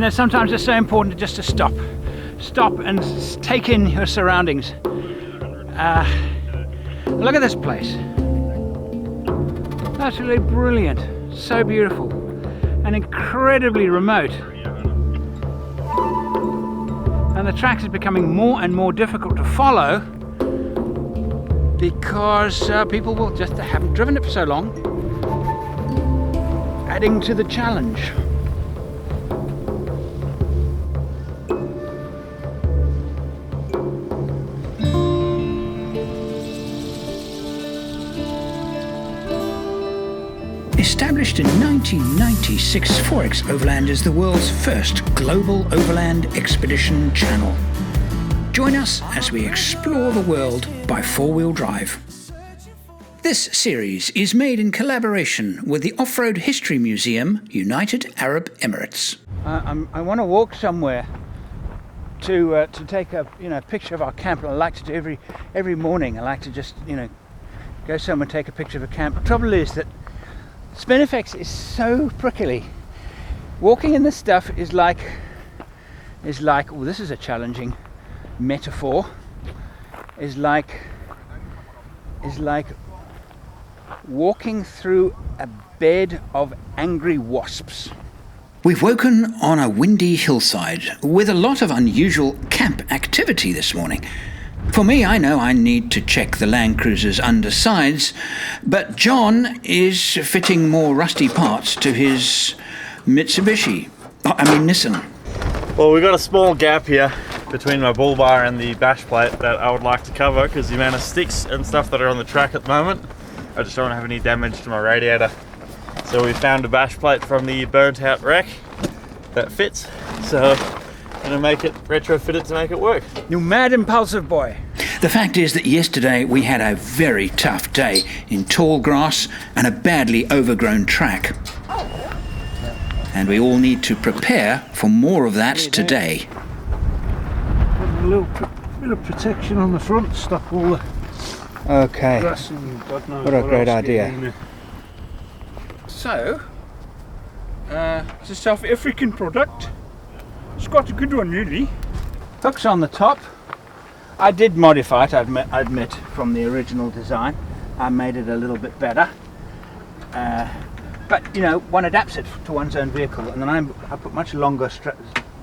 You know, sometimes it's so important just to stop and take in your surroundings. Look at this place. Absolutely brilliant, so beautiful, and incredibly remote. And the track is becoming more and more difficult to follow because people will just haven't driven it for so long, adding to the challenge. Established in 1996, 4xOverland is the world's first global overland expedition channel. Join us as we explore the world by four-wheel drive. This series is made in collaboration with the Off-Road History Museum, United Arab Emirates. I want to walk somewhere to take a picture of our camp. I like to do every morning. I like to just go somewhere and take a picture of a camp. The trouble is that Spinifex is so prickly. Walking in this stuff is like, oh, this is a challenging metaphor. Is like walking through a bed of angry wasps. We've woken on a windy hillside with a lot of unusual camp activity this morning. For me, I know I need to check the Land Cruiser's undersides, but John is fitting more rusty parts to his Mitsubishi. Nissan. Well, we've got a small gap here between my bull bar and the bash plate that I would like to cover because the amount of sticks and stuff that are on the track at the moment, I just don't want to have any damage to my radiator. So we found a bash plate from the burnt out wreck that fits, so I'm going to retrofit it to make it work. You mad impulsive boy. The fact is that yesterday we had a very tough day in tall grass and a badly overgrown track. And we all need to prepare for more of that today. A little bit of protection on the front, stop all the grass and God knows what a great else idea. getting in there. So, it's a South African product. It's quite a good one, really. Hooks on the top. I did modify it, I admit, from the original design. I made it a little bit better. But, one adapts it to one's own vehicle. And then I put much longer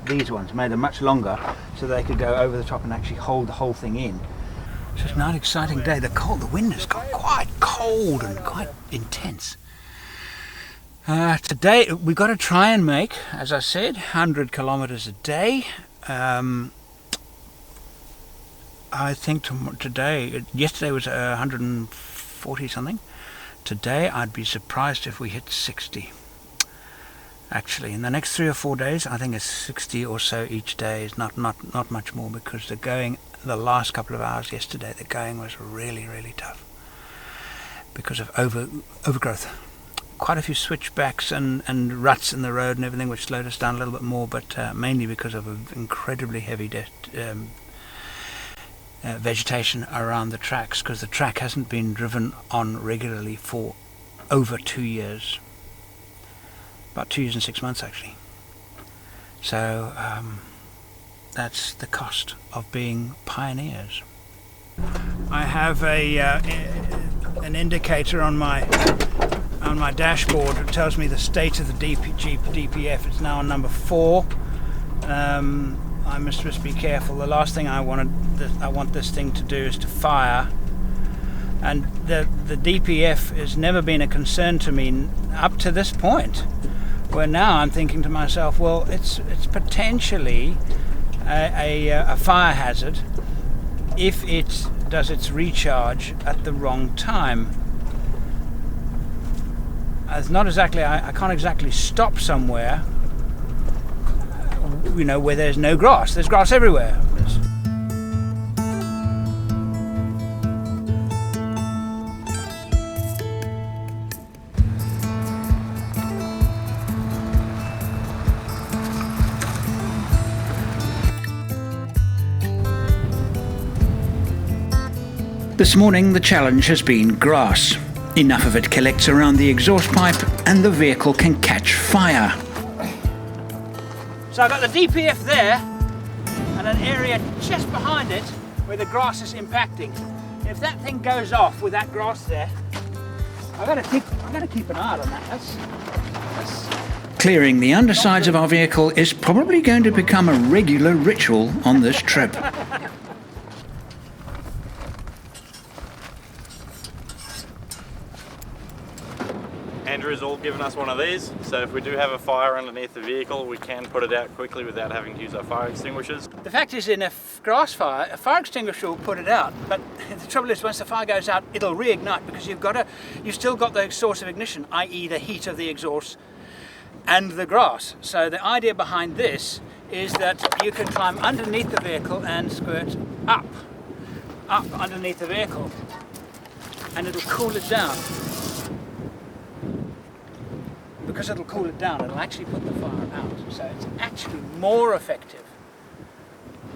these ones, made them much longer, so they could go over the top and actually hold the whole thing in. It's just not an exciting day. The wind has got quite cold and quite intense. Today we've got to try and make, as I said, 100 kilometers a day. I think yesterday was 140 something. Today I'd be surprised if we hit 60. Actually, in the next 3 or 4 days, I think it's 60 or so each day. Is not much more, because the last couple of hours yesterday, the going was really, really tough because of overgrowth. Quite a few switchbacks and ruts in the road and everything, which slowed us down a little bit more, but mainly because of an incredibly heavy vegetation around the tracks, because the track hasn't been driven on regularly for over 2 years. About 2 years and 6 months, actually. So that's the cost of being pioneers. I have an indicator on my dashboard that tells me the state of the DPF. It's now on number 4. I must just be careful. The last thing I want this thing to do is to fire. And the DPF has never been a concern to me up to this point, where now I'm thinking to myself, well, it's potentially a fire hazard if it does its recharge at the wrong time. It's not exactly, I can't exactly stop somewhere, where there's no grass. There's grass everywhere. This morning the challenge has been grass. Enough of it collects around the exhaust pipe and the vehicle can catch fire. So I've got the DPF there and an area just behind it where the grass is impacting. If that thing goes off with that grass there, I'm going to keep an eye on that. That's Clearing the undersides of our vehicle is probably going to become a regular ritual on this trip. Andrew's all given us one of these, so if we do have a fire underneath the vehicle, we can put it out quickly without having to use our fire extinguishers. The fact is, in a grass fire, a fire extinguisher will put it out, but the trouble is once the fire goes out, it'll reignite because you've still got the source of ignition, i.e. the heat of the exhaust and the grass. So the idea behind this is that you can climb underneath the vehicle and squirt up underneath the vehicle, and it'll cool it down. Because it'll cool it down, it'll actually put the fire out. So it's actually more effective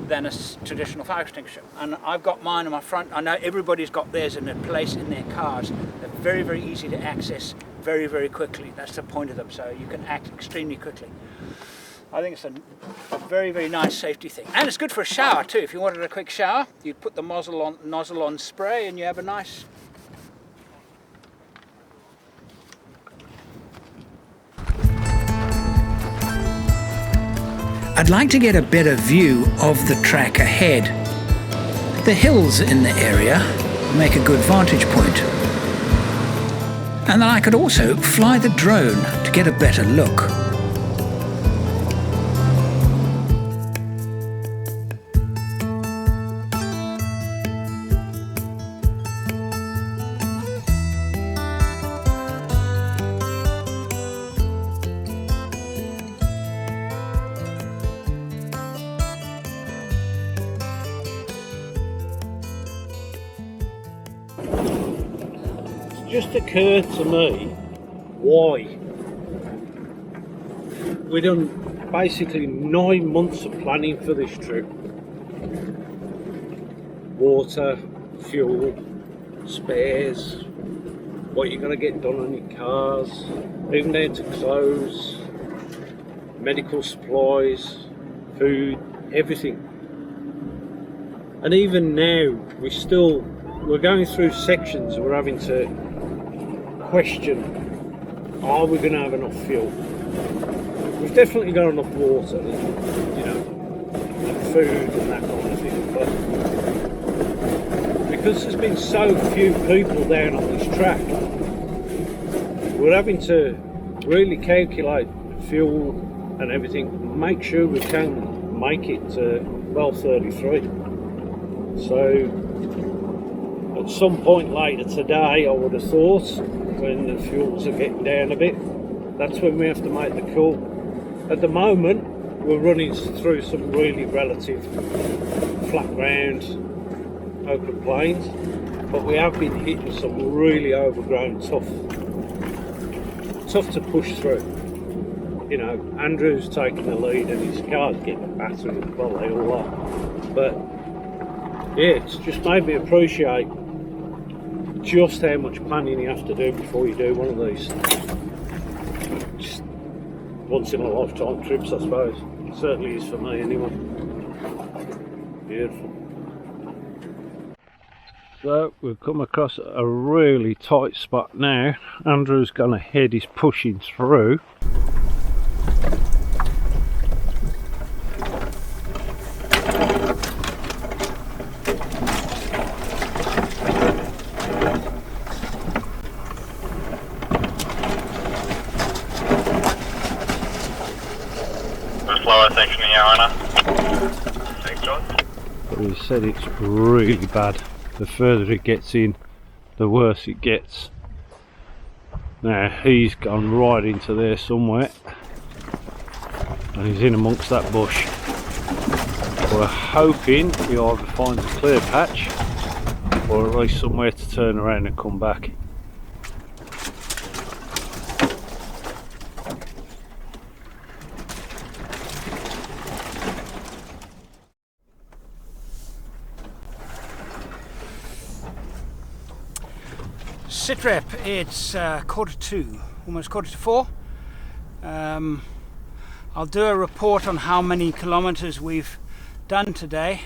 than a traditional fire extinguisher. And I've got mine in my front. I know everybody's got theirs in a place in their cars. They're very, very easy to access very, very quickly. That's the point of them. So you can act extremely quickly. I think it's a very, very nice safety thing. And it's good for a shower too. If you wanted a quick shower, you put the nozzle on spray and you have a nice. I'd like to get a better view of the track ahead. The hills in the area make a good vantage point. And then I could also fly the drone to get a better look. Just occurred to me why we've done basically 9 months of planning for this trip. Water, fuel, spares, what you're going to get done on your cars, even down to clothes, medical supplies, food, everything. And even now we're going through sections, we're having to question, are we going to have enough fuel? We've definitely got enough water, and food and that kind of thing, but because there's been so few people down on this track, we're having to really calculate fuel and everything, make sure we can make it to well 33. So at some point later today, I would have thought, when the fuels are getting down a bit, that's when we have to make the call. At the moment, we're running through some really relative flat ground, open plains, but we have been hitting some really overgrown, tough to push through. You know, Andrew's taking the lead and his car's getting battered, well, they all are. But yeah, it's just made me appreciate just how much planning you have to do before you do one of these. Just once in a lifetime trips, I suppose. It certainly is for me anyway. Beautiful. So we've come across a really tight spot now. Andrew's gone ahead, he's pushing through. Slower section here, Heiner. Thanks, John. But he said it's really bad. The further it gets in, the worse it gets. Now he's gone right into there somewhere, and he's in amongst that bush. We're hoping he either finds a clear patch, or at least somewhere to turn around and come back. Sitrep, it's 2:45, almost 3:45. I'll do a report on how many kilometers we've done today.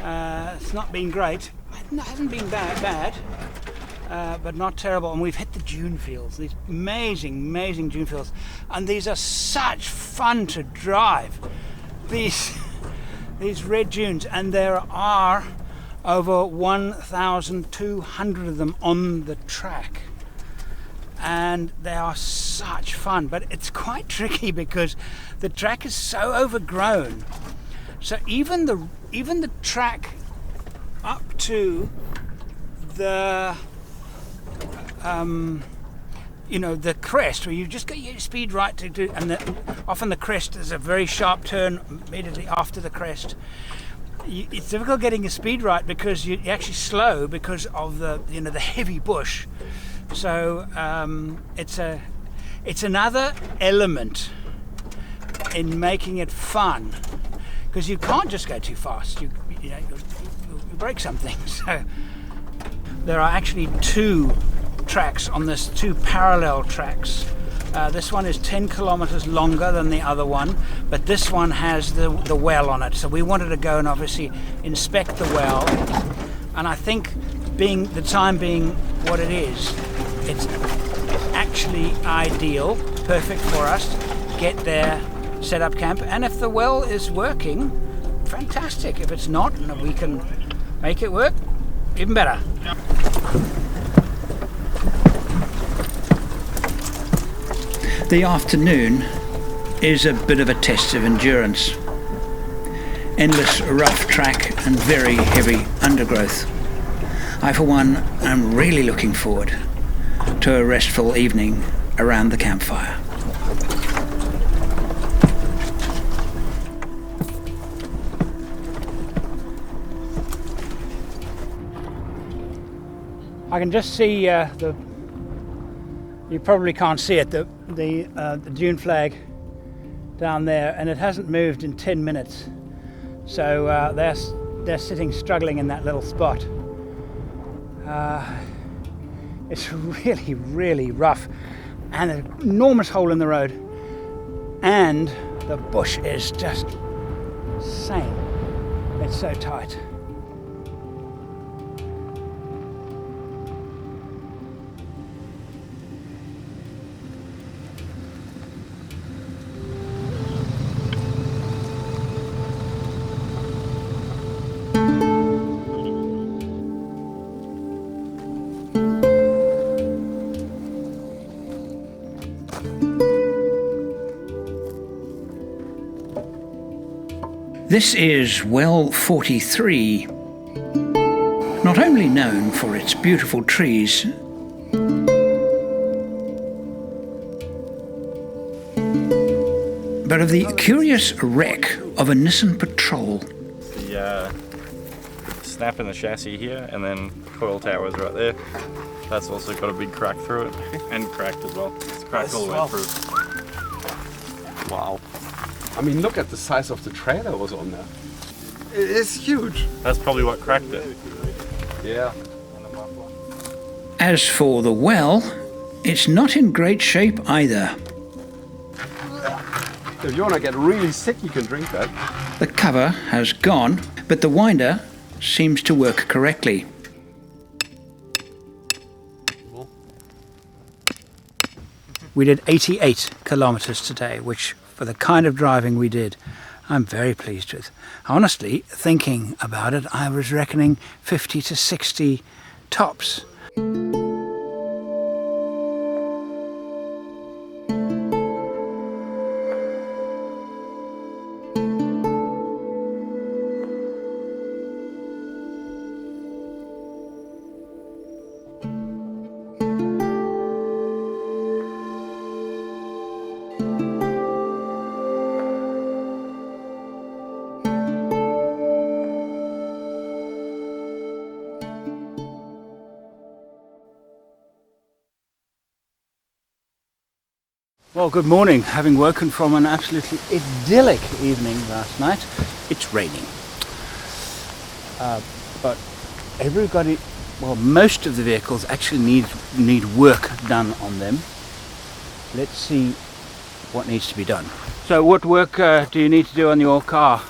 It's not been great. It hasn't been bad, but not terrible. And we've hit the dune fields, these amazing dune fields. And these are such fun to drive. These red dunes, and there are over 1,200 of them on the track. And they are such fun, but it's quite tricky because the track is so overgrown. So even the track up to the the crest, where you just get your speed right to do, and often the crest is a very sharp turn immediately after the crest. It's difficult getting your speed right because you're actually slow because of the the heavy bush. So it's another element in making it fun, because you can't just go too fast. You break something. So there are actually two tracks on this, two parallel tracks. This one is 10 kilometers longer than the other one, but this one has the well on it. So we wanted to go and obviously inspect the well, and I think the time being what it is, it's actually ideal, perfect for us. Get there, set up camp, and if the well is working, fantastic. If it's not, and we can make it work, even better. The afternoon is a bit of a test of endurance. Endless rough track and very heavy undergrowth. I, for one, am really looking forward to a restful evening around the campfire. I can just see you probably can't see it, the dune flag down there, and it hasn't moved in 10 minutes. So they're sitting struggling in that little spot. It's really rough, and an enormous hole in the road, and the bush is just insane. It's so tight. This is Well 43, not only known for its beautiful trees, but of the curious wreck of a Nissan Patrol. The snap in the chassis here, and then coil towers right there. That's also got a big crack through it, and cracked as well. It's cracked all the way through. Wow. I mean, look at the size of the trailer was on there. It is huge. That's probably what cracked it. Yeah. As for the well, it's not in great shape either. If you want to get really sick, you can drink that. The cover has gone, but the winder seems to work correctly. We did 88 kilometers today, which for the kind of driving we did, I'm very pleased with. Honestly, thinking about it, I was reckoning 50 to 60 tops. Well, good morning. Having woken from an absolutely idyllic evening last night, it's raining. But everybody, well, most of the vehicles actually need work done on them. Let's see what needs to be done. So what work do you need to do on your car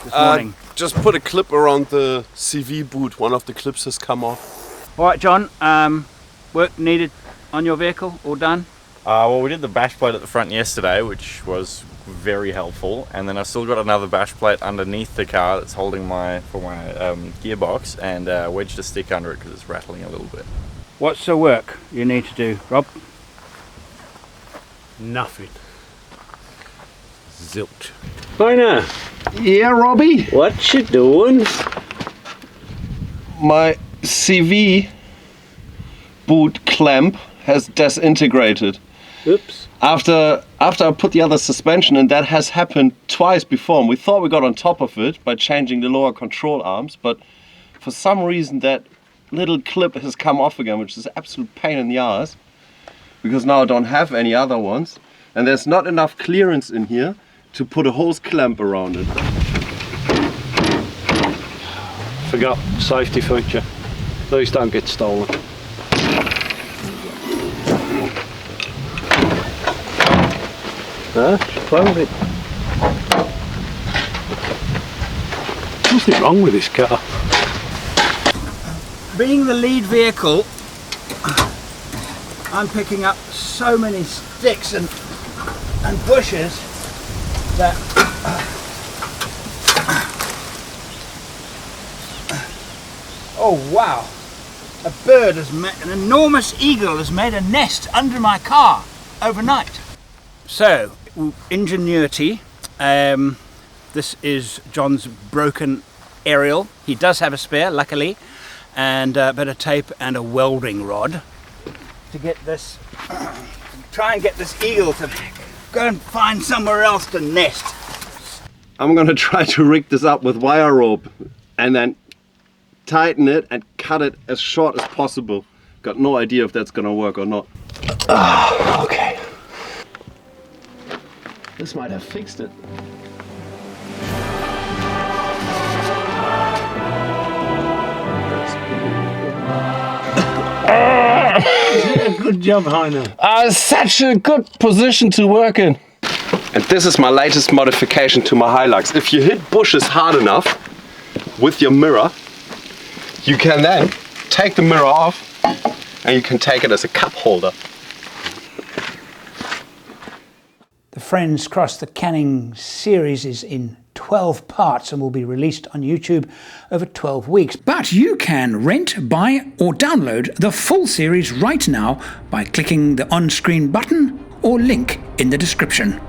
this morning? Just put a clip around the CV boot. One of the clips has come off. Alright John, work needed on your vehicle, all done? Well, we did the bash plate at the front yesterday, which was very helpful, and then I've still got another bash plate underneath the car that's holding my gearbox, and wedged a stick under it because it's rattling a little bit. What's the work you need to do, Rob? Nothing. Zilch. Heiner, Yeah, Robbie? what you doing? My CV boot clamp has disintegrated. Oops. After I put the other suspension in, that has happened twice before. And we thought we got on top of it by changing the lower control arms, but for some reason that little clip has come off again, which is an absolute pain in the ass, because now I don't have any other ones, and there's not enough clearance in here to put a hose clamp around it. Forgot safety feature. These don't get stolen. Just play with it. Nothing wrong with this car. Being the lead vehicle, I'm picking up so many sticks and bushes that oh wow, a bird has made, an enormous eagle has made a nest under my car overnight. So ingenuity. This is John's broken aerial. He does have a spare, luckily, and a bit of tape and a welding rod to get this, try and get this eagle to go and find somewhere else to nest. I'm gonna try to rig this up with wire rope and then tighten it and cut it as short as possible. Got no idea if that's gonna work or not. Okay. This might have fixed it. Good job, Heiner. Such a good position to work in. And this is my latest modification to my Hilux. If you hit bushes hard enough with your mirror, you can then take the mirror off and you can take it as a cup holder. The Friends Cross the Canning series is in 12 parts and will be released on YouTube over 12 weeks. But you can rent, buy or download the full series right now by clicking the on-screen button or link in the description.